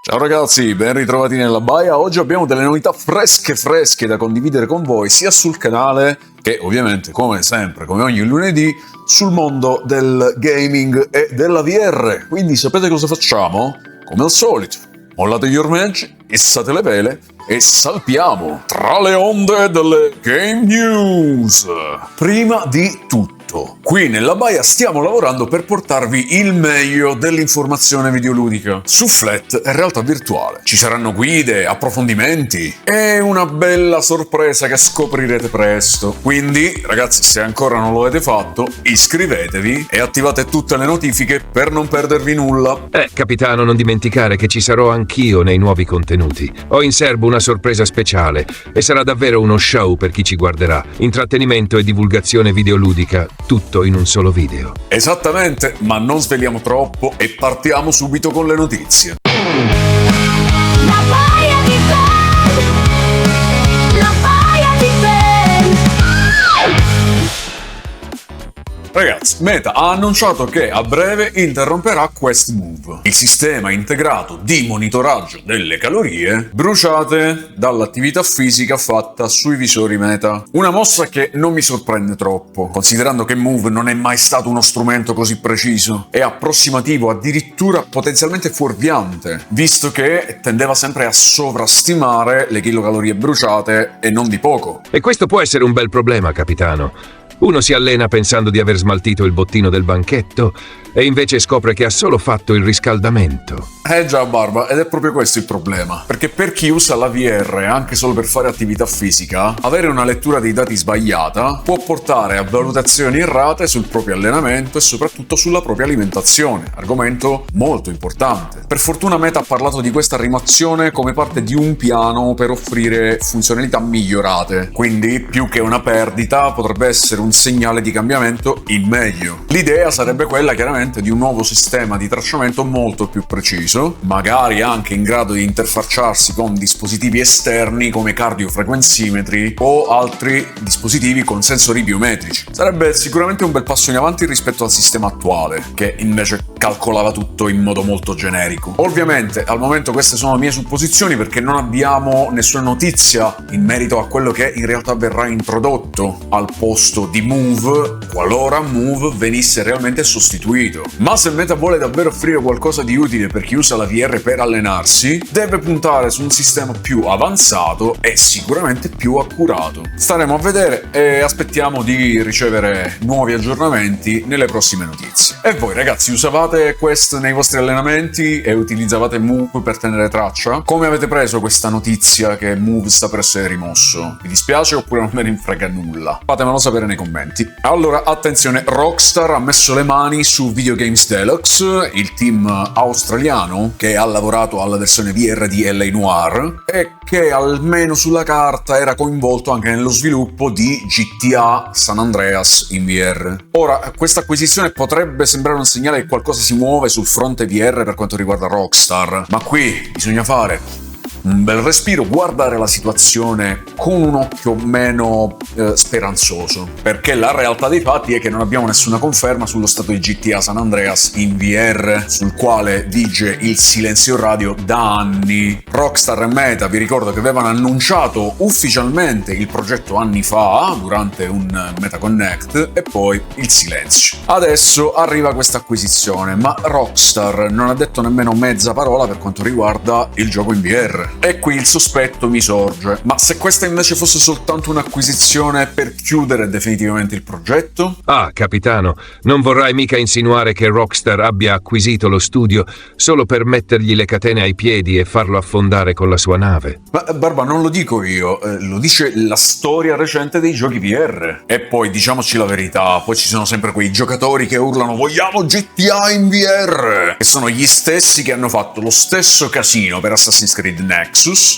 Ciao ragazzi, ben ritrovati nella baia. Oggi abbiamo delle novità fresche da condividere con voi, sia sul canale che ovviamente, come sempre, come ogni lunedì, sul mondo del gaming e della VR. Quindi sapete cosa facciamo? Come al solito, mollate gli ormeggi, issate le vele e salpiamo tra le onde delle Game News. Prima di tutto, qui nella baia stiamo lavorando per portarvi il meglio dell'informazione videoludica su flat e realtà virtuale. Ci saranno guide, approfondimenti e una bella sorpresa che scoprirete presto. Quindi, ragazzi, se ancora non lo avete fatto, iscrivetevi e attivate tutte le notifiche per non perdervi nulla. Capitano, non dimenticare che ci sarò anch'io nei nuovi contenuti. Ho in serbo una sorpresa speciale e sarà davvero uno show per chi ci guarderà. Intrattenimento e divulgazione videoludica, tutto in un solo video. Esattamente, ma non sveliamo troppo e partiamo subito con le notizie. La baia di Ben! La baia di Ben! Ragazzi, Meta ha annunciato che a breve interromperà Quest Move, il sistema integrato di monitoraggio delle calorie bruciate dall'attività fisica fatta sui visori Meta. Una mossa che non mi sorprende troppo, considerando che Move non è mai stato uno strumento così preciso, è approssimativo, addirittura potenzialmente fuorviante, visto che tendeva sempre a sovrastimare le chilocalorie bruciate e non di poco. E questo può essere un bel problema, capitano. Uno si allena pensando di aver smaltito il bottino del banchetto e invece scopre che ha solo fatto il riscaldamento. Già, Barba, ed è proprio questo il problema. Perché per chi usa la VR anche solo per fare attività fisica, avere una lettura dei dati sbagliata può portare a valutazioni errate sul proprio allenamento e soprattutto sulla propria alimentazione, argomento molto importante. Per fortuna Meta ha parlato di questa rimozione come parte di un piano per offrire funzionalità migliorate, quindi più che una perdita potrebbe essere un segnale di cambiamento in meglio. L'idea sarebbe quella chiaramente di un nuovo sistema di tracciamento molto più preciso, magari anche in grado di interfacciarsi con dispositivi esterni come cardiofrequenzimetri o altri dispositivi con sensori biometrici. Sarebbe sicuramente un bel passo in avanti rispetto al sistema attuale, che invece calcolava tutto in modo molto generico. Ovviamente al momento queste sono mie supposizioni perché non abbiamo nessuna notizia in merito a quello che in realtà verrà introdotto al posto di Move, qualora Move venisse realmente sostituito. Ma se Meta vuole davvero offrire qualcosa di utile per chi usa la VR per allenarsi, deve puntare su un sistema più avanzato e sicuramente più accurato. Staremo a vedere e aspettiamo di ricevere nuovi aggiornamenti nelle prossime notizie. E voi ragazzi, usavate Quest nei vostri allenamenti e utilizzavate Move per tenere traccia? Come avete preso questa notizia che Move sta per essere rimosso? Vi dispiace oppure non ve ne frega nulla? Fatemelo sapere nei commenti. Allora, attenzione, Rockstar ha messo le mani su Video Games Deluxe, il team australiano che ha lavorato alla versione VR di L.A. Noire e che almeno sulla carta era coinvolto anche nello sviluppo di GTA San Andreas in VR. Ora, questa acquisizione potrebbe sembrare un segnale che qualcosa si muove sul fronte VR per quanto riguarda Rockstar, ma qui bisogna fare un bel respiro, guardare la situazione con un occhio meno speranzoso, perché la realtà dei fatti è che non abbiamo nessuna conferma sullo stato di GTA San Andreas in VR, sul quale vige il silenzio radio da anni. Rockstar e Meta, vi ricordo che avevano annunciato ufficialmente il progetto anni fa durante un Meta Connect e poi il silenzio. Adesso arriva questa acquisizione, ma Rockstar non ha detto nemmeno mezza parola per quanto riguarda il gioco in VR. E qui il sospetto mi sorge. Ma se questa invece fosse soltanto un'acquisizione per chiudere definitivamente il progetto? Ah, capitano, non vorrai mica insinuare che Rockstar abbia acquisito lo studio solo per mettergli le catene ai piedi e farlo affondare con la sua nave? Ma Barba, non lo dico io, lo dice la storia recente dei giochi VR. E poi diciamoci la verità, poi ci sono sempre quei giocatori che urlano vogliamo GTA in VR, che sono gli stessi che hanno fatto lo stesso casino per Assassin's Creed Nexus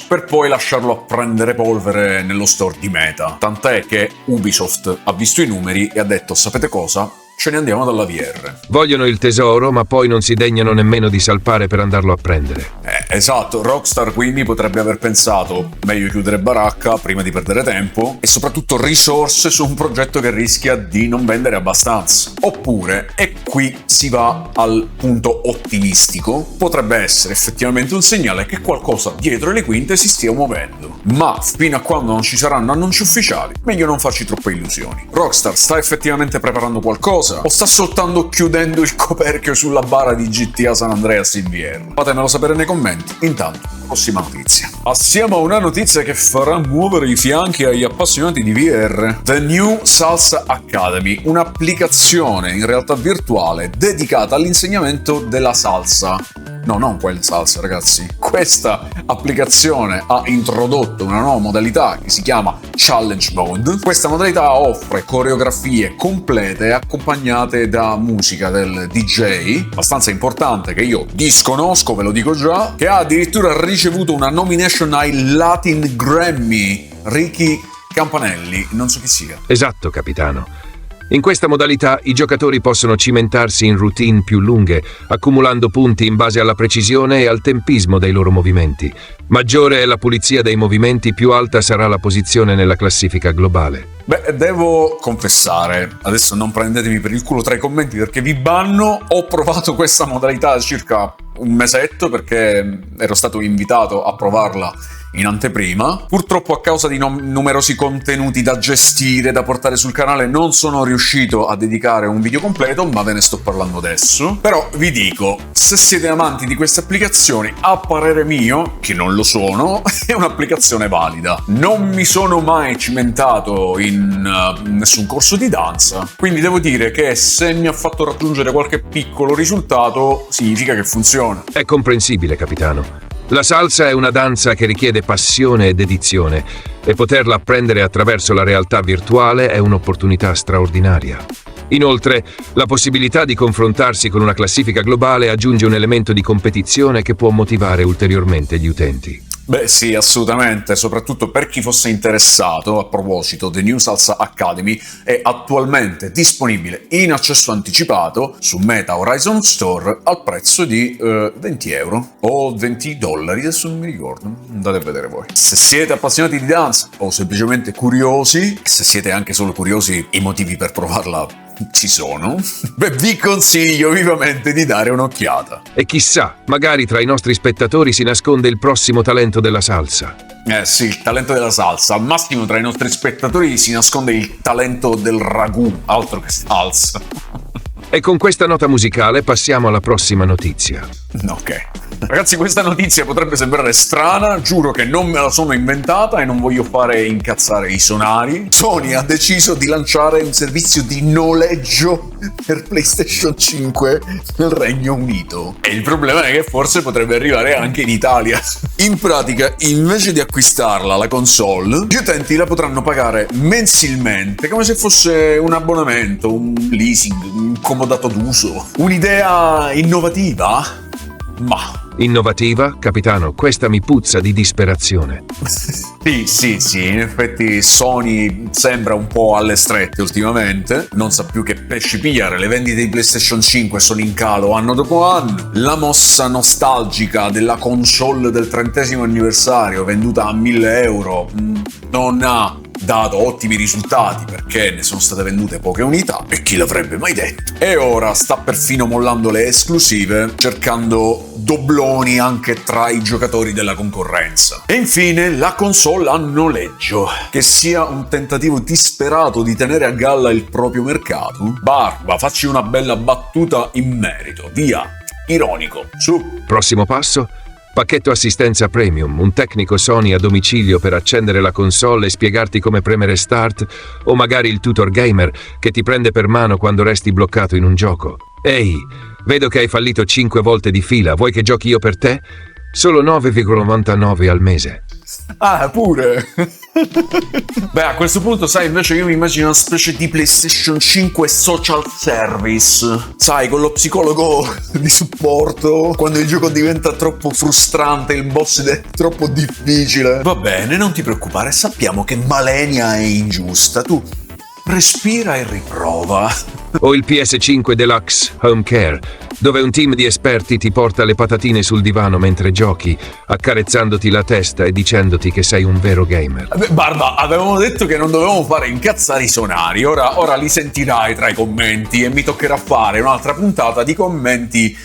per poi lasciarlo a prendere polvere nello store di Meta. Tant'è che Ubisoft ha visto i numeri e ha detto sapete cosa? Ce ne andiamo dalla VR. Vogliono il tesoro, ma poi non si degnano nemmeno di salpare per andarlo a prendere. Esatto, Rockstar quindi potrebbe aver pensato meglio chiudere baracca prima di perdere tempo e soprattutto risorse su un progetto che rischia di non vendere abbastanza. Oppure, e qui si va al punto ottimistico, potrebbe essere effettivamente un segnale che qualcosa dietro le quinte si stia muovendo. Ma fino a quando non ci saranno annunci ufficiali, meglio non farci troppe illusioni. Rockstar sta effettivamente preparando qualcosa o sta soltanto chiudendo il coperchio sulla bara di GTA San Andreas in VR? Fatemelo sapere nei commenti. Intanto, prossima notizia. Passiamo a una notizia che farà muovere i fianchi agli appassionati di VR. The New Salsa Academy, un'applicazione in realtà virtuale dedicata all'insegnamento della salsa. No, non quella salsa, ragazzi. Questa applicazione ha introdotto una nuova modalità che si chiama Challenge Mode. Questa modalità offre coreografie complete accompagnate da musica del DJ, abbastanza importante che io disconosco, ve lo dico già, che ha addirittura ricevuto una nomination ai Latin Grammy. Ricky Campanelli, non so chi sia. Esatto, capitano. In questa modalità i giocatori possono cimentarsi in routine più lunghe, accumulando punti in base alla precisione e al tempismo dei loro movimenti. Maggiore è la pulizia dei movimenti, più alta sarà la posizione nella classifica globale. Beh, devo confessare, adesso non prendetemi per il culo tra i commenti perché vi banno, ho provato questa modalità circa un mesetto perché ero stato invitato a provarla in anteprima. Purtroppo a causa di numerosi contenuti da gestire, da portare sul canale, non sono riuscito a dedicare un video completo, ma ve ne sto parlando adesso. Però vi dico, se siete amanti di queste applicazioni, a parere mio, che non lo sono, è un'applicazione valida. Non mi sono mai cimentato in nessun corso di danza, quindi devo dire che se mi ha fatto raggiungere qualche piccolo risultato, significa che funziona. È comprensibile, capitano. La salsa è una danza che richiede passione e dedizione, e poterla apprendere attraverso la realtà virtuale è un'opportunità straordinaria. Inoltre, la possibilità di confrontarsi con una classifica globale aggiunge un elemento di competizione che può motivare ulteriormente gli utenti. Beh sì, assolutamente, soprattutto per chi fosse interessato. A proposito, The New Salsa Academy è attualmente disponibile in accesso anticipato su Meta Horizon Store al prezzo di 20 euro o 20 dollari, adesso non mi ricordo, andate a vedere voi. Se siete appassionati di danza o semplicemente curiosi, se siete anche solo curiosi, i motivi per provarla ci sono, beh, vi consiglio vivamente di dare un'occhiata. E chissà, magari tra i nostri spettatori si nasconde il prossimo talento della salsa. Eh sì, il talento della salsa. Al massimo tra i nostri spettatori si nasconde il talento del ragù, altro che salsa. E con questa nota musicale passiamo alla prossima notizia. Ok. Ragazzi, questa notizia potrebbe sembrare strana, giuro che non me la sono inventata e non voglio fare incazzare i sonari. Sony ha deciso di lanciare un servizio di noleggio per PlayStation 5 nel Regno Unito. E il problema è che forse potrebbe arrivare anche in Italia. In pratica, invece di acquistarla, la console, gli utenti la potranno pagare mensilmente, come se fosse un abbonamento, un leasing, un comodato d'uso. Un'idea innovativa? Ma... Innovativa, capitano, questa mi puzza di disperazione. Sì, in effetti Sony sembra un po' alle strette ultimamente, non sa più che pesci pigliare, le vendite di PlayStation 5 sono in calo anno dopo anno, la mossa nostalgica della console del 30° anniversario venduta a 1.000 euro non ha dato ottimi risultati perché ne sono state vendute poche unità, e chi l'avrebbe mai detto? E ora sta perfino mollando le esclusive, cercando dobloni anche tra i giocatori della concorrenza. E infine la console a noleggio, che sia un tentativo disperato di tenere a galla il proprio mercato. Barba, facci una bella battuta in merito, via, ironico, su. Prossimo passo? Pacchetto assistenza premium, un tecnico Sony a domicilio per accendere la console e spiegarti come premere start, o magari il tutor gamer che ti prende per mano quando resti bloccato in un gioco. Ehi, vedo che hai fallito 5 volte di fila, vuoi che giochi io per te? Solo 9,99 al mese. Ah, pure! Beh, a questo punto, sai, invece io mi immagino una specie di PlayStation 5 social service. Sai, con lo psicologo di supporto, quando il gioco diventa troppo frustrante, il boss è troppo difficile. Va bene, non ti preoccupare, sappiamo che Malenia è ingiusta. Tu respira e riprova. O il PS5 Deluxe Home Care, dove un team di esperti ti porta le patatine sul divano mentre giochi, accarezzandoti la testa e dicendoti che sei un vero gamer. Barba, avevamo detto che non dovevamo fare incazzare i sonari, ora li sentirai tra i commenti e mi toccherà fare un'altra puntata di commenti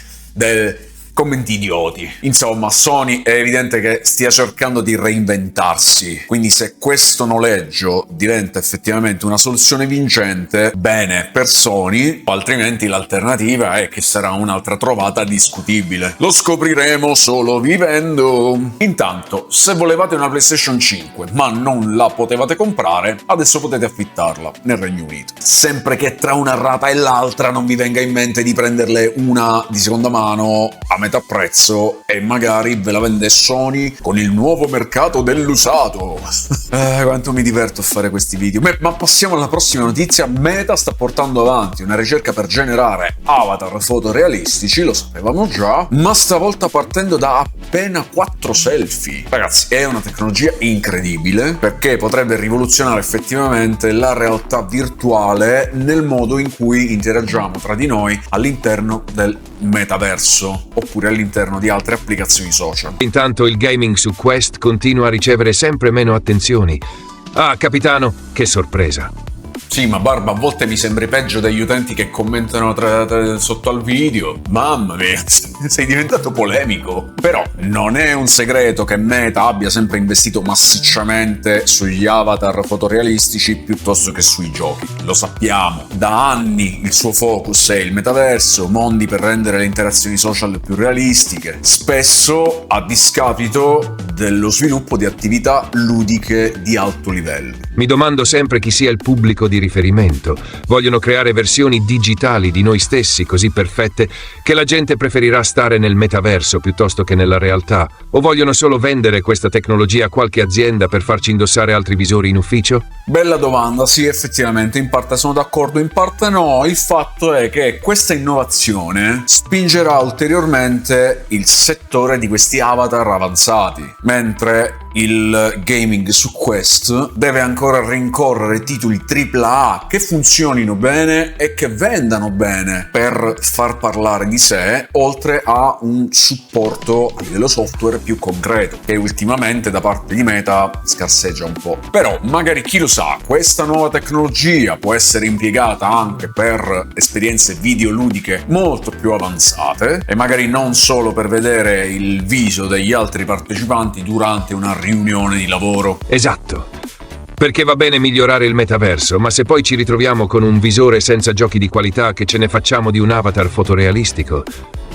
idioti. Insomma, Sony è evidente che stia cercando di reinventarsi, quindi se questo noleggio diventa effettivamente una soluzione vincente, bene per Sony, altrimenti l'alternativa è che sarà un'altra trovata discutibile. Lo scopriremo solo vivendo. Intanto, se volevate una PlayStation 5 ma non la potevate comprare, adesso potete affittarla nel Regno Unito. Sempre che tra una rata e l'altra non vi venga in mente di prenderle una di seconda mano a metà prezzo e magari ve la vende Sony con il nuovo mercato dell'usato. Quanto mi diverto a fare questi video. Ma passiamo alla prossima notizia. Meta sta portando avanti una ricerca per generare avatar fotorealistici, lo sapevamo già, ma stavolta partendo da appena 4 selfie. Ragazzi, è una tecnologia incredibile perché potrebbe rivoluzionare effettivamente la realtà virtuale nel modo in cui interagiamo tra di noi all'interno del metaverso oppure all'interno di altre applicazioni social. Intanto il gaming su Quest continua a ricevere sempre meno attenzioni. Ah, capitano, che sorpresa! Sì, ma Barba, a volte mi sembri peggio degli utenti che commentano sotto al video. Mamma mia, sei diventato polemico. Però non è un segreto che Meta abbia sempre investito massicciamente sugli avatar fotorealistici piuttosto che sui giochi. Lo sappiamo. Da anni il suo focus è il metaverso, mondi per rendere le interazioni social più realistiche, spesso a discapito dello sviluppo di attività ludiche di alto livello. Mi domando sempre chi sia il pubblico di riferimento. Vogliono creare versioni digitali di noi stessi così perfette che la gente preferirà stare nel metaverso piuttosto che nella realtà? O vogliono solo vendere questa tecnologia a qualche azienda per farci indossare altri visori in ufficio? Bella domanda, sì, effettivamente, in parte sono d'accordo, in parte no. Il fatto è che questa innovazione spingerà ulteriormente il settore di questi avatar avanzati, mentre il gaming su Quest deve ancora rincorrere titoli AAA che funzionino bene e che vendano bene per far parlare di sé, oltre a un supporto a livello software più concreto, che ultimamente da parte di Meta scarseggia un po'. Però magari, chi lo sa, questa nuova tecnologia può essere impiegata anche per esperienze videoludiche molto più avanzate e magari non solo per vedere il viso degli altri partecipanti durante una riunione di lavoro. Esatto. Perché va bene migliorare il metaverso, ma se poi ci ritroviamo con un visore senza giochi di qualità, che ce ne facciamo di un avatar fotorealistico?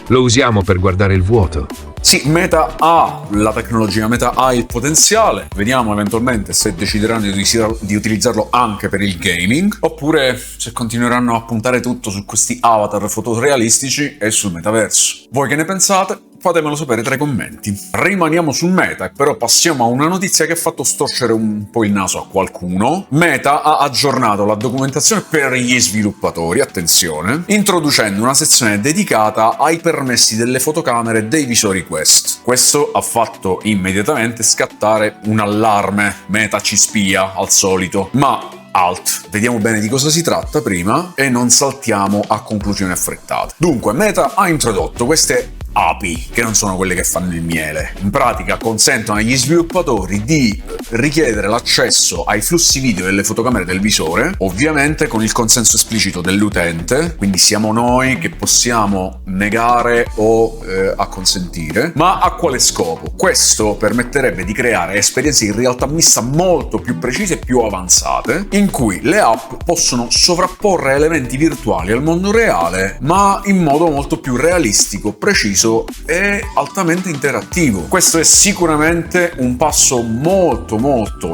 Lo usiamo per guardare il vuoto. Sì, Meta ha la tecnologia, Meta ha il potenziale. Vediamo eventualmente se decideranno di utilizzarlo anche per il gaming, oppure se continueranno a puntare tutto su questi avatar fotorealistici e sul metaverso. Voi che ne pensate? Fatemelo sapere tra i commenti. Rimaniamo su Meta, però passiamo a una notizia che ha fatto storcere un po' il naso a qualcuno. Meta ha aggiornato la documentazione per gli sviluppatori, attenzione, introducendo una sezione dedicata ai permessi delle fotocamere dei visori Quest. Questo ha fatto immediatamente scattare un allarme. Meta ci spia, al solito. Ma alt, vediamo bene di cosa si tratta prima e non saltiamo a conclusioni affrettate. Dunque, Meta ha introdotto queste API, che non sono quelle che fanno il miele. In pratica consentono agli sviluppatori di richiedere l'accesso ai flussi video delle fotocamere del visore, ovviamente con il consenso esplicito dell'utente, quindi siamo noi che possiamo negare o acconsentire. Ma a quale scopo? Questo permetterebbe di creare esperienze in realtà mista molto più precise e più avanzate, in cui le app possono sovrapporre elementi virtuali al mondo reale, ma in modo molto più realistico, preciso e altamente interattivo. Questo è sicuramente un passo molto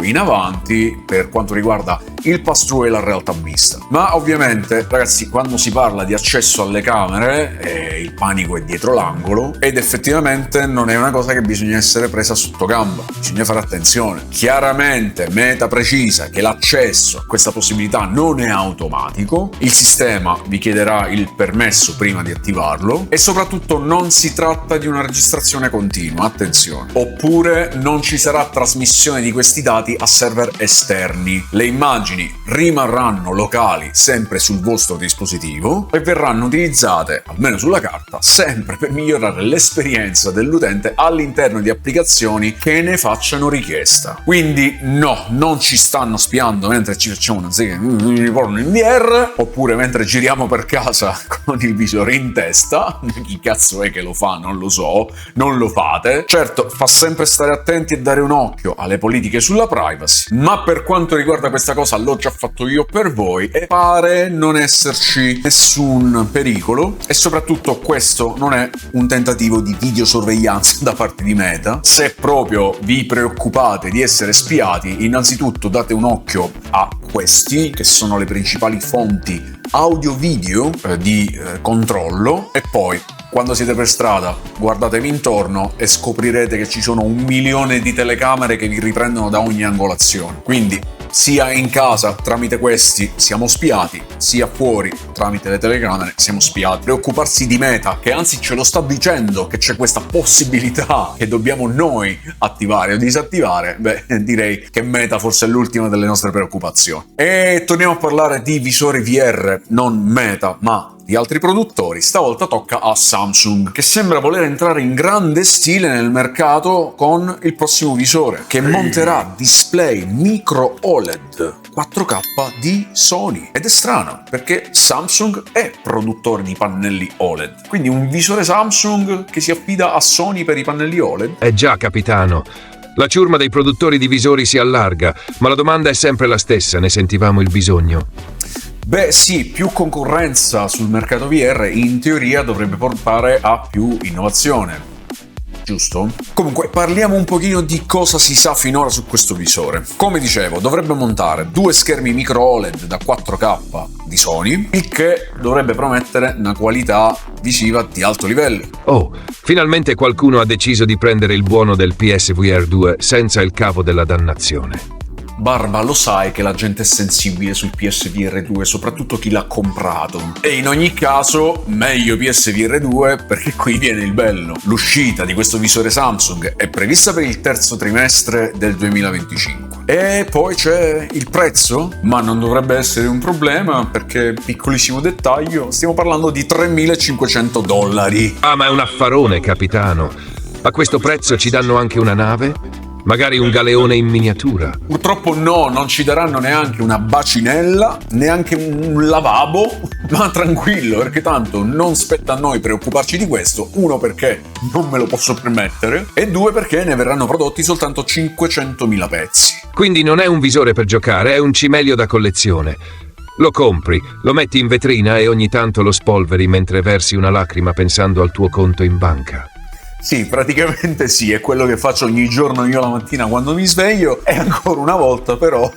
in avanti per quanto riguarda il pass-through e la realtà mista. Ma ovviamente, ragazzi, quando si parla di accesso alle camere, il panico è dietro l'angolo ed effettivamente non è una cosa che bisogna essere presa sotto gamba. Bisogna fare attenzione. Chiaramente Meta precisa che l'accesso a questa possibilità non è automatico, il sistema vi chiederà il permesso prima di attivarlo e soprattutto non si tratta di una registrazione continua, attenzione. Oppure non ci sarà trasmissione di questi dati a server esterni. Le immagini immagini rimarranno locali sempre sul vostro dispositivo e verranno utilizzate, almeno sulla carta, sempre per migliorare l'esperienza dell'utente all'interno di applicazioni che ne facciano richiesta. Quindi no, non ci stanno spiando mentre ci facciamo una serie di porno in VR, oppure mentre giriamo per casa con il visore in testa. Chi cazzo è che lo fa? Non lo so, non lo fate. Certo, fa sempre stare attenti e dare un occhio alle politiche sulla privacy, ma per quanto riguarda questa cosa l'ho già fatto io per voi e pare non esserci nessun pericolo, e soprattutto questo non è un tentativo di videosorveglianza da parte di Meta. Se proprio vi preoccupate di essere spiati, innanzitutto date un occhio a questi, che sono le principali fonti audio-video di controllo, e poi quando siete per strada guardatevi intorno e scoprirete che ci sono 1 milione di telecamere che vi riprendono da ogni angolazione. Quindi sia in casa tramite questi siamo spiati, sia fuori tramite le telecamere siamo spiati. Preoccuparsi di Meta, che anzi ce lo sta dicendo che c'è questa possibilità che dobbiamo noi attivare o disattivare, beh, direi che Meta forse è l'ultima delle nostre preoccupazioni. E torniamo a parlare di visori VR, non Meta ma di altri produttori. Stavolta tocca a Samsung, che sembra voler entrare in grande stile nel mercato con il prossimo visore, che monterà display micro OLED 4K di Sony. Ed è strano, perché Samsung è produttore di pannelli OLED, quindi un visore Samsung che si affida a Sony per i pannelli OLED? Già, capitano. La ciurma dei produttori di visori si allarga, ma la domanda è sempre la stessa, ne sentivamo il bisogno. Beh sì, più concorrenza sul mercato VR in teoria dovrebbe portare a più innovazione, giusto? Comunque parliamo un pochino di cosa si sa finora su questo visore. Come dicevo, dovrebbe montare 2 schermi micro OLED da 4K di Sony, il che dovrebbe promettere una qualità visiva di alto livello. Oh, finalmente qualcuno ha deciso di prendere il buono del PSVR 2 senza il cavo della dannazione. Barba, lo sai che la gente è sensibile sul PSVR 2, soprattutto chi l'ha comprato. E in ogni caso, meglio PSVR 2, perché qui viene il bello. L'uscita di questo visore Samsung è prevista per il terzo trimestre del 2025. E poi c'è il prezzo, ma non dovrebbe essere un problema, perché, piccolissimo dettaglio, stiamo parlando di $3.500. Ah, ma è un affarone, capitano. A questo prezzo ci danno anche una nave? Magari un galeone in miniatura? Purtroppo no, non ci daranno neanche una bacinella, neanche un lavabo, ma tranquillo, perché tanto non spetta a noi preoccuparci di questo. 1, perché non me lo posso permettere, e 2, perché ne verranno prodotti soltanto 500.000 pezzi. Quindi non è un visore per giocare, è un cimelio da collezione. Lo compri, lo metti in vetrina e ogni tanto lo spolveri mentre versi una lacrima pensando al tuo conto in banca. Sì, praticamente sì, è quello che faccio ogni giorno io la mattina quando mi sveglio, e ancora una volta però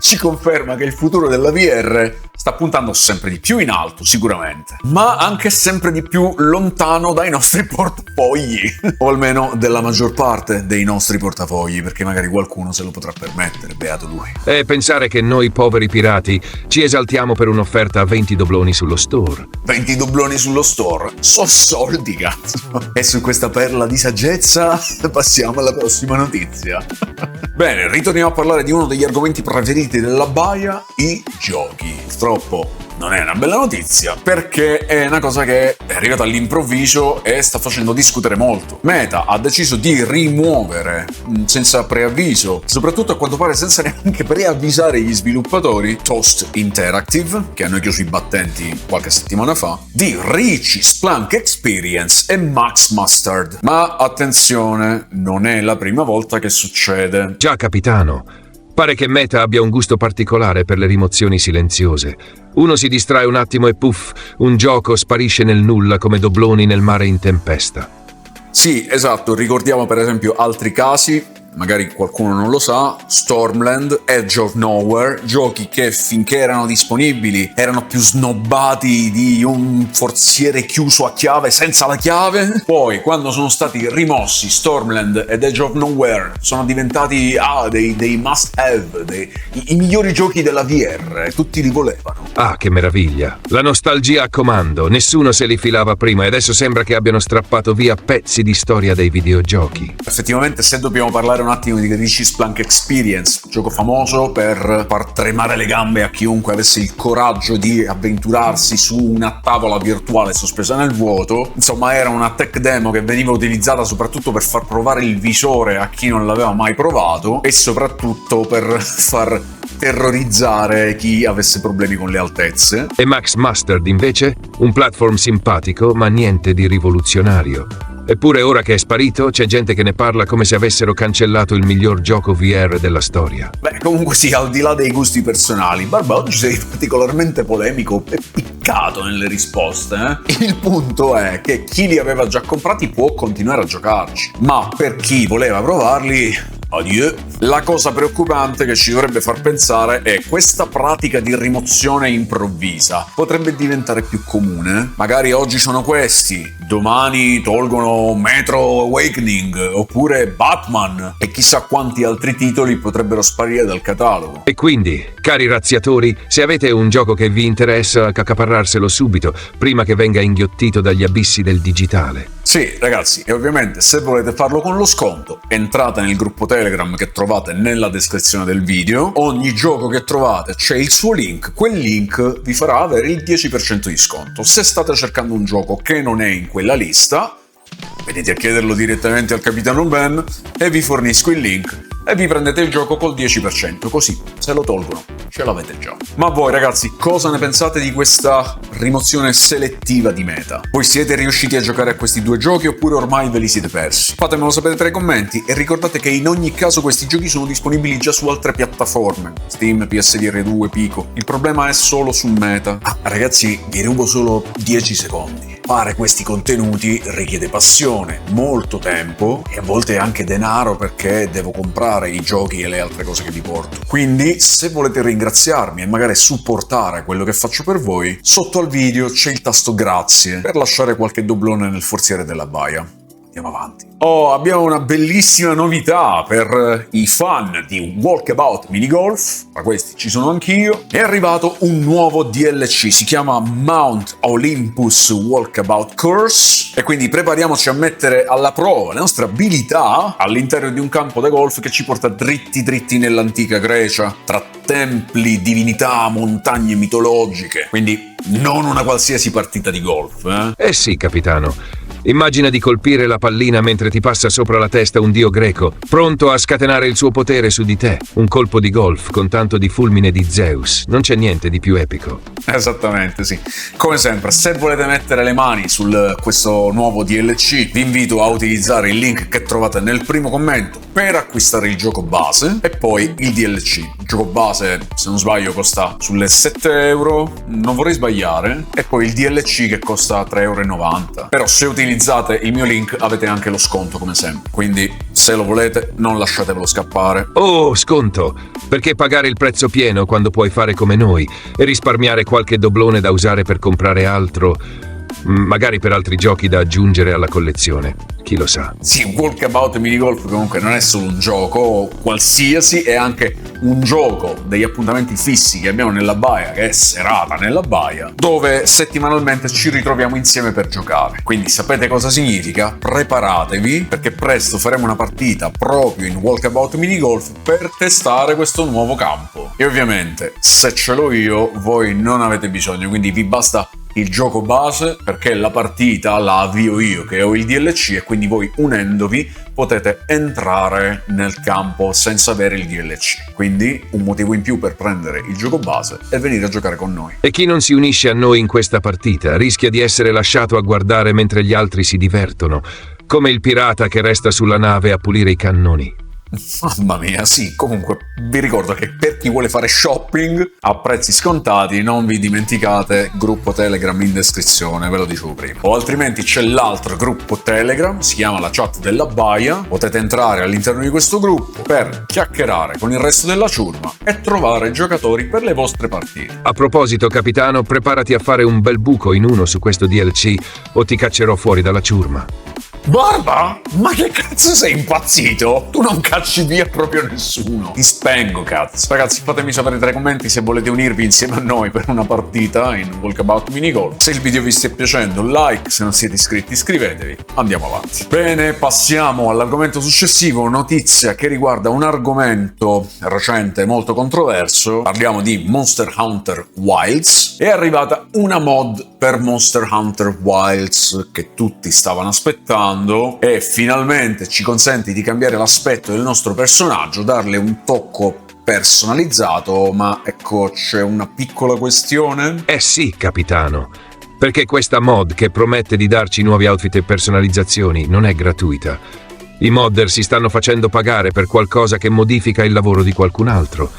ci conferma che il futuro della VR sta puntando sempre di più in alto, sicuramente, ma anche sempre di più lontano dai nostri portafogli, o almeno della maggior parte dei nostri portafogli, perché magari qualcuno se lo potrà permettere, beato lui. E pensare che noi poveri pirati ci esaltiamo per un'offerta a 20 dobloni sullo store. 20 dobloni sullo store, so soldi, cazzo. E su questa perla di saggezza passiamo alla prossima notizia. Bene, ritorniamo a parlare di uno degli argomenti preferiti della baia, i giochi. Purtroppo non è una bella notizia, perché è una cosa che è arrivata all'improvviso e sta facendo discutere molto. Meta ha deciso di rimuovere, senza preavviso, soprattutto a quanto pare senza neanche preavvisare gli sviluppatori, Toast Interactive, che hanno chiuso i battenti qualche settimana fa, di Reach, Splunk Experience e Max Mustard. Ma attenzione, non è la prima volta che succede. Già, capitano. Pare che Meta abbia un gusto particolare per le rimozioni silenziose. Uno si distrae un attimo e puff, un gioco sparisce nel nulla come dobloni nel mare in tempesta. Sì, esatto, ricordiamo per esempio altri casi, magari qualcuno non lo sa, Stormland, Edge of Nowhere, giochi che finché erano disponibili erano più snobbati di un forziere chiuso a chiave senza la chiave. Poi quando sono stati rimossi Stormland ed Edge of Nowhere sono diventati dei must have, i migliori giochi della VR, tutti li volevano. Ah, che meraviglia! La nostalgia a comando, nessuno se li filava prima e adesso sembra che abbiano strappato via pezzi di storia dei videogiochi. Effettivamente, se dobbiamo parlare un attimo di Richie Splunk Experience, gioco famoso per far tremare le gambe a chiunque avesse il coraggio di avventurarsi su una tavola virtuale sospesa nel vuoto. Insomma, era una tech demo che veniva utilizzata soprattutto per far provare il visore a chi non l'aveva mai provato e soprattutto per far terrorizzare chi avesse problemi con le altezze. E Max Mustard invece? Un platform simpatico ma niente di rivoluzionario. Eppure ora che è sparito c'è gente che ne parla come se avessero cancellato il miglior gioco VR della storia. Beh, comunque sì, al di là dei gusti personali, Barba, oggi sei particolarmente polemico e piccato nelle risposte, eh? Il punto è che chi li aveva già comprati può continuare a giocarci, ma per chi voleva provarli, adieu. La cosa preoccupante che ci dovrebbe far pensare è questa pratica di rimozione improvvisa. Potrebbe diventare più comune? Magari oggi sono questi, domani tolgono Metro Awakening oppure Batman e chissà quanti altri titoli potrebbero sparire dal catalogo. E quindi, cari razziatori, se avete un gioco che vi interessa, accaparrarselo subito, prima che venga inghiottito dagli abissi del digitale. Sì, ragazzi, e ovviamente se volete farlo con lo sconto, entrate nel gruppo Telegram che trovate nella descrizione del video. Ogni gioco che trovate c'è il suo link, quel link vi farà avere il 10% di sconto. Se state cercando un gioco che non è in quella lista, venite a chiederlo direttamente al capitano Ben e vi fornisco il link e vi prendete il gioco col 10%, così se lo tolgono ce l'avete già. Ma voi ragazzi, cosa ne pensate di questa rimozione selettiva di meta? Voi siete riusciti a giocare a questi due giochi oppure ormai ve li siete persi? Fatemelo sapere tra i commenti e ricordate che in ogni caso questi giochi sono disponibili già su altre piattaforme, Steam, PSVR 2, Pico. Il problema è solo su Meta. Ragazzi, vi rubo solo 10 secondi. Fare questi contenuti richiede passione, molto tempo e a volte anche denaro perché devo comprare i giochi e le altre cose che vi porto. Quindi, se volete ringraziarmi e magari supportare quello che faccio per voi, sotto al video c'è il tasto grazie per lasciare qualche doblone nel forziere della baia. Andiamo avanti. Oh, abbiamo una bellissima novità per i fan di Walkabout Minigolf, tra questi ci sono anch'io. È arrivato un nuovo DLC, si chiama Mount Olympus Walkabout Course e quindi prepariamoci a mettere alla prova le nostre abilità all'interno di un campo da golf che ci porta dritti dritti nell'antica Grecia, tra templi, divinità, montagne mitologiche, quindi non una qualsiasi partita di golf, eh? Eh sì, capitano. Immagina di colpire la pallina mentre ti passa sopra la testa un dio greco, pronto a scatenare il suo potere su di te. Un colpo di golf con tanto di fulmine di Zeus. Non c'è niente di più epico. Esattamente, sì. Come sempre, se volete mettere le mani su questo nuovo DLC, vi invito a utilizzare il link che trovate nel primo commento per acquistare il gioco base e poi il DLC. Il gioco base, se non sbaglio, costa sulle 7 euro, non vorrei sbagliare, e poi il DLC che costa 3,90 euro. Però se utilizzate il mio link avete anche lo sconto come sempre, quindi se lo volete non lasciatevelo scappare. Oh, sconto! Perché pagare il prezzo pieno quando puoi fare come noi e risparmiare qualche doblone da usare per comprare altro, magari per altri giochi da aggiungere alla collezione? Chi lo sa? Sì, Walkabout Minigolf comunque non è solo un gioco qualsiasi, è anche un gioco degli appuntamenti fissi che abbiamo nella baia, che è Serata nella baia, dove settimanalmente ci ritroviamo insieme per giocare. Quindi sapete cosa significa? Preparatevi, perché presto faremo una partita proprio in Walkabout Minigolf per testare questo nuovo campo. E ovviamente, se ce l'ho io, voi non avete bisogno, quindi vi basta il gioco base, perché la partita la avvio io che ho il DLC e quindi voi unendovi potete entrare nel campo senza avere il DLC. Quindi un motivo in più per prendere il gioco base e venire a giocare con noi. E chi non si unisce a noi in questa partita rischia di essere lasciato a guardare mentre gli altri si divertono, come il pirata che resta sulla nave a pulire i cannoni. Mamma mia, sì, comunque vi ricordo che per chi vuole fare shopping a prezzi scontati non vi dimenticate gruppo Telegram in descrizione, ve lo dicevo prima. O altrimenti c'è l'altro gruppo Telegram, si chiama la chat della baia, potete entrare all'interno di questo gruppo per chiacchierare con il resto della ciurma e trovare giocatori per le vostre partite. A proposito, capitano, preparati a fare un bel buco in uno su questo DLC o ti caccerò fuori dalla ciurma. Barba? Ma che cazzo sei impazzito? Tu non cacci via proprio nessuno. Ti spengo, cazzo. Ragazzi, fatemi sapere tra i commenti se volete unirvi insieme a noi per una partita in Walkabout Minigolf. Se il video vi stia piacendo, like, se non siete iscritti iscrivetevi. Andiamo avanti. Bene, passiamo all'argomento successivo, notizia che riguarda un argomento recente molto controverso. Parliamo di Monster Hunter Wilds. È arrivata una mod per Monster Hunter Wilds che tutti stavano aspettando e finalmente ci consente di cambiare l'aspetto del nostro personaggio, darle un tocco personalizzato, ma ecco c'è una piccola questione. Eh sì, capitano, perché questa mod che promette di darci nuovi outfit e personalizzazioni non è gratuita. I modder si stanno facendo pagare per qualcosa che modifica il lavoro di qualcun altro.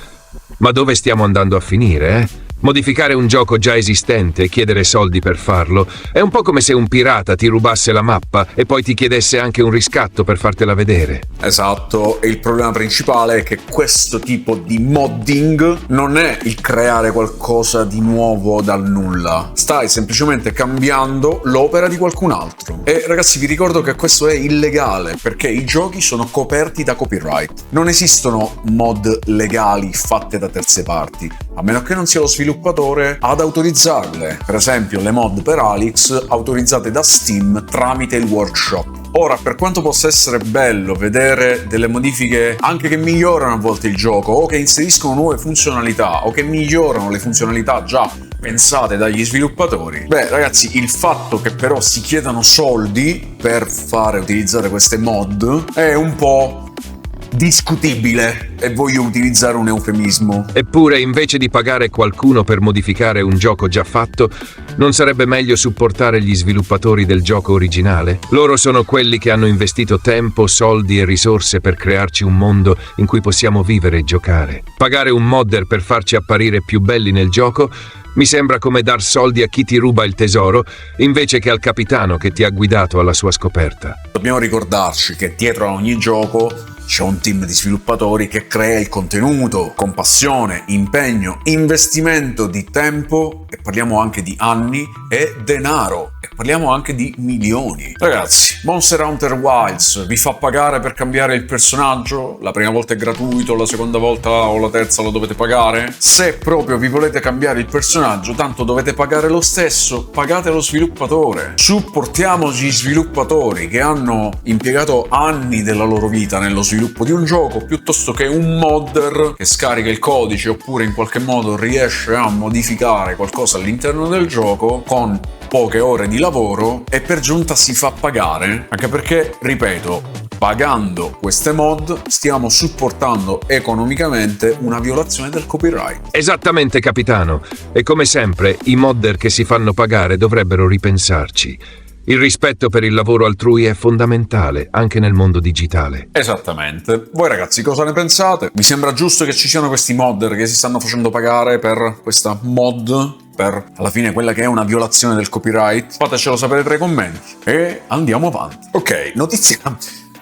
Ma dove stiamo andando a finire, eh? Modificare un gioco già esistente e chiedere soldi per farlo è un po' come se un pirata ti rubasse la mappa e poi ti chiedesse anche un riscatto per fartela vedere. Esatto, e il problema principale è che questo tipo di modding non è il creare qualcosa di nuovo dal nulla. Stai semplicemente cambiando l'opera di qualcun altro. E ragazzi, vi ricordo che questo è illegale perché i giochi sono coperti da copyright. Non esistono mod legali fatte da terze parti, a meno che non sia lo sviluppatore ad autorizzarle. Per esempio le mod per Alyx autorizzate da Steam tramite il workshop. Ora, per quanto possa essere bello vedere delle modifiche anche che migliorano a volte il gioco o che inseriscono nuove funzionalità o che migliorano le funzionalità già pensate dagli sviluppatori, beh ragazzi, il fatto che però si chiedano soldi per fare utilizzare queste mod è un po' discutibile, e voglio utilizzare un eufemismo. Eppure, invece di pagare qualcuno per modificare un gioco già fatto, non sarebbe meglio supportare gli sviluppatori del gioco originale? Loro sono quelli che hanno investito tempo, soldi e risorse per crearci un mondo in cui possiamo vivere e giocare. Pagare un modder per farci apparire più belli nel gioco mi sembra come dar soldi a chi ti ruba il tesoro invece che al capitano che ti ha guidato alla sua scoperta. Dobbiamo ricordarci che dietro a ogni gioco c'è un team di sviluppatori che crea il contenuto con passione, impegno, investimento di tempo, e parliamo anche di anni, e denaro, e parliamo anche di milioni. Ragazzi, Monster Hunter Wilds vi fa pagare per cambiare il personaggio? La prima volta è gratuito, la seconda volta o la terza lo dovete pagare? Se proprio vi volete cambiare il personaggio, tanto dovete pagare lo stesso, pagate lo sviluppatore. Supportiamo gli sviluppatori che hanno impiegato anni della loro vita nello sviluppo di un gioco, piuttosto che un modder che scarica il codice oppure in qualche modo riesce a modificare qualcosa all'interno del gioco con poche ore di lavoro e per giunta si fa pagare, anche perché, ripeto, pagando queste mod stiamo supportando economicamente una violazione del copyright. Esattamente, capitano. E come sempre, i modder che si fanno pagare dovrebbero ripensarci. Il rispetto per il lavoro altrui è fondamentale, anche nel mondo digitale. Esattamente. Voi ragazzi cosa ne pensate? Vi sembra giusto che ci siano questi modder che si stanno facendo pagare per questa mod? Per alla fine quella che è una violazione del copyright? Fatecelo sapere tra i commenti. E andiamo avanti. Ok, notizia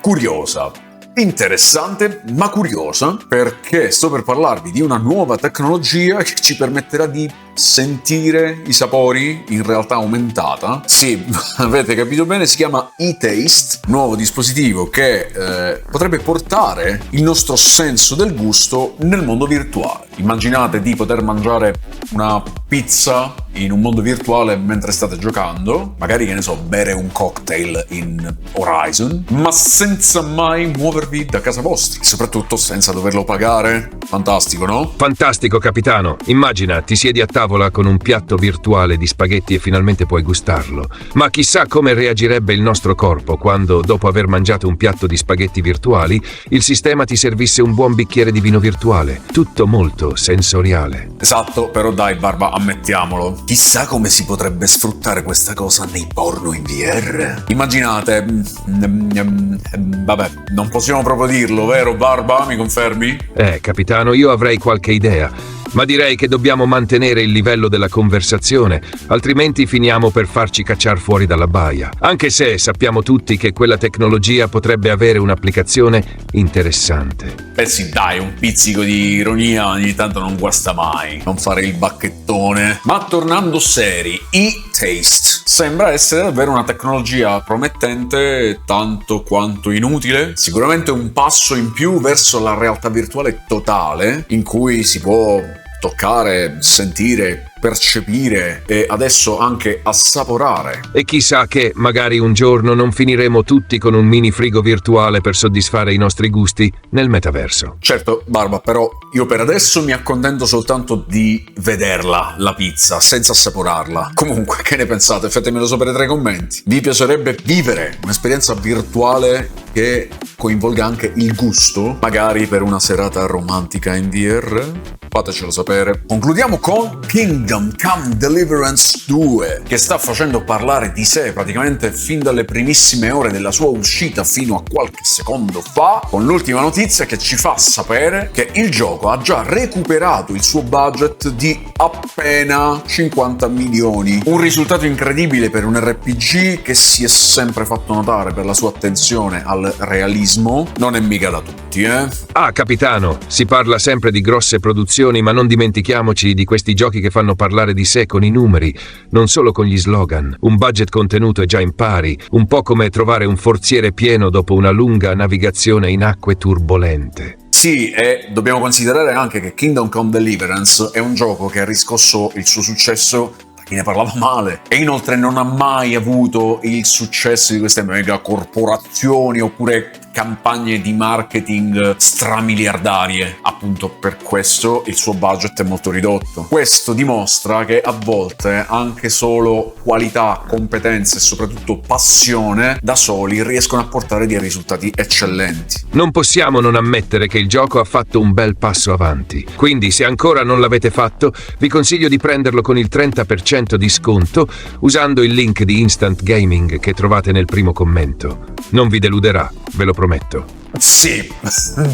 curiosa. Interessante ma curiosa, perché sto per parlarvi di una nuova tecnologia che ci permetterà di sentire i sapori in realtà aumentata. Sì, avete capito bene, si chiama eTaste, nuovo dispositivo che potrebbe portare il nostro senso del gusto nel mondo virtuale. Immaginate di poter mangiare una pizza in un mondo virtuale mentre state giocando, magari, che ne so, bere un cocktail in Horizon, ma senza mai muovervi da casa vostra, soprattutto senza doverlo pagare. Fantastico, no? Fantastico, capitano. Immagina, ti siedi a tavola con un piatto virtuale di spaghetti e finalmente puoi gustarlo. Ma chissà come reagirebbe il nostro corpo quando, dopo aver mangiato un piatto di spaghetti virtuali, il sistema ti servisse un buon bicchiere di vino virtuale. Tutto molto sensoriale. Esatto, però dai, Barba, ammettiamolo. Chissà come si potrebbe sfruttare questa cosa nei porno in VR. Immaginate, vabbè, non possiamo proprio dirlo, vero Barba? Mi confermi? Capitano, io avrei qualche idea. Ma direi che dobbiamo mantenere il livello della conversazione, altrimenti finiamo per farci cacciar fuori dalla baia. Anche se sappiamo tutti che quella tecnologia potrebbe avere un'applicazione interessante. Beh sì, dai, un pizzico di ironia ogni tanto non guasta mai. Non fare il bacchettone. Ma tornando seri, e-Taste sembra essere davvero una tecnologia promettente tanto quanto inutile. Sicuramente un passo in più verso la realtà virtuale totale, in cui si può toccare, sentire, percepire e adesso anche assaporare. E chissà che magari un giorno non finiremo tutti con un mini frigo virtuale per soddisfare i nostri gusti nel metaverso. Certo, Barba, però io per adesso mi accontento soltanto di vederla, la pizza, senza assaporarla. Comunque, che ne pensate? Fatemelo sapere tra i commenti. Vi piacerebbe vivere un'esperienza virtuale che coinvolga anche il gusto? Magari per una serata romantica in VR? Fatecelo sapere. Concludiamo con Kingdom Come Deliverance 2, che sta facendo parlare di sé praticamente fin dalle primissime ore della sua uscita fino a qualche secondo fa, con l'ultima notizia che ci fa sapere che il gioco ha già recuperato il suo budget di appena 50 milioni. Un risultato incredibile per un RPG che si è sempre fatto notare per la sua attenzione al realismo. Non è mica da tutti, eh? Ah, capitano, si parla sempre di grosse produzioni, ma non dimentichiamoci di questi giochi che fanno parlare di sé con i numeri, non solo con gli slogan. Un budget contenuto è già in pari, un po' come trovare un forziere pieno dopo una lunga navigazione in acque turbolente. Sì, e dobbiamo considerare anche che Kingdom Come Deliverance è un gioco che ha riscosso il suo successo da chi ne parlava male, e inoltre non ha mai avuto il successo di queste mega corporazioni oppure campagne di marketing stramiliardarie. Appunto per questo il suo budget è molto ridotto. Questo dimostra che a volte anche solo qualità, competenze e soprattutto passione da soli riescono a portare dei risultati eccellenti. Non possiamo non ammettere che il gioco ha fatto un bel passo avanti. Quindi, se ancora non l'avete fatto, vi consiglio di prenderlo con il 30% di sconto usando il link di Instant Gaming che trovate nel primo commento. Non vi deluderà, ve lo prometto. Sì,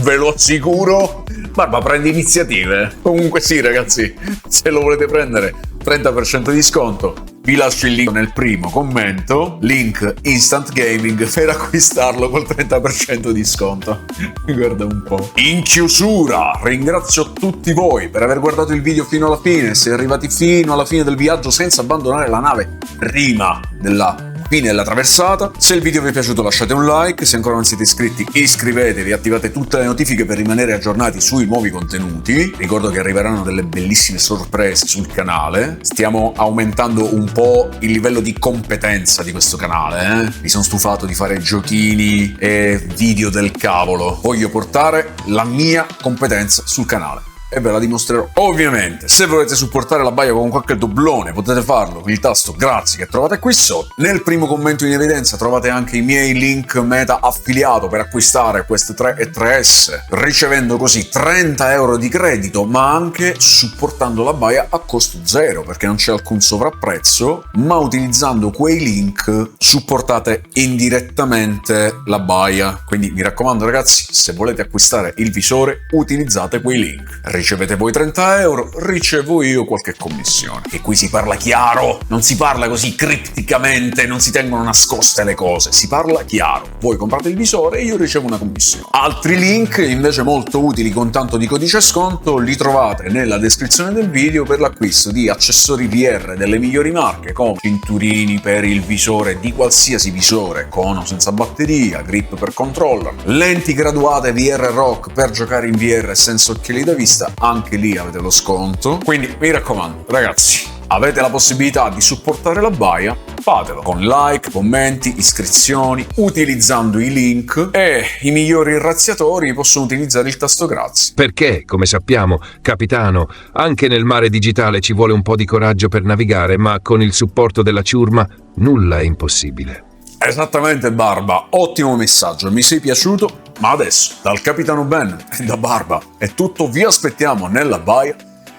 ve lo assicuro. Barba, prendi iniziative. Comunque sì, ragazzi, se lo volete prendere 30% di sconto, vi lascio il link nel primo commento, link Instant Gaming, per acquistarlo col 30% di sconto. Guarda un po'. In chiusura, ringrazio tutti voi per aver guardato il video fino alla fine. Se arrivati fino alla fine del viaggio senza abbandonare la nave prima della fine della traversata. Se il video vi è piaciuto lasciate un like, se ancora non siete iscritti iscrivetevi, attivate tutte le notifiche per rimanere aggiornati sui nuovi contenuti. Ricordo che arriveranno delle bellissime sorprese sul canale, stiamo aumentando un po' il livello di competenza di questo canale, Mi sono stufato di fare giochini e video del cavolo, voglio portare la mia competenza sul canale e ve la dimostrerò. Ovviamente, se volete supportare la baia con qualche doblone, potete farlo con il tasto grazie che trovate qui sotto. Nel primo commento in evidenza trovate anche i miei link meta affiliato per acquistare queste 3 e 3S, ricevendo così 30 euro di credito, ma anche supportando la baia a costo zero, perché non c'è alcun sovrapprezzo, ma utilizzando quei link supportate indirettamente la baia. Quindi mi raccomando ragazzi, se volete acquistare il visore, utilizzate quei link. Ricevete voi 30 euro, ricevo io qualche commissione. E qui si parla chiaro, non si parla così cripticamente, non si tengono nascoste le cose, si parla chiaro. Voi comprate il visore e io ricevo una commissione. Altri link invece molto utili con tanto di codice sconto li trovate nella descrizione del video per l'acquisto di accessori VR delle migliori marche, come cinturini per il visore di qualsiasi visore, con o senza batteria, grip per controller, lenti graduate VR Rock per giocare in VR senza occhiali da vista. Anche lì avete lo sconto. Quindi mi raccomando ragazzi, avete la possibilità di supportare la baia, fatelo con like, commenti, iscrizioni, utilizzando i link, e i migliori razziatori possono utilizzare il tasto grazie. Perché, come sappiamo, capitano, anche nel mare digitale ci vuole un po' di coraggio per navigare, ma con il supporto della ciurma nulla è impossibile. Esattamente Barba, ottimo messaggio, mi sei piaciuto. Ma adesso, dal Capitano Ben e da Barba è tutto, vi aspettiamo nella baia.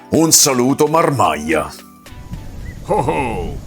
Un saluto marmaglia. Ho ho!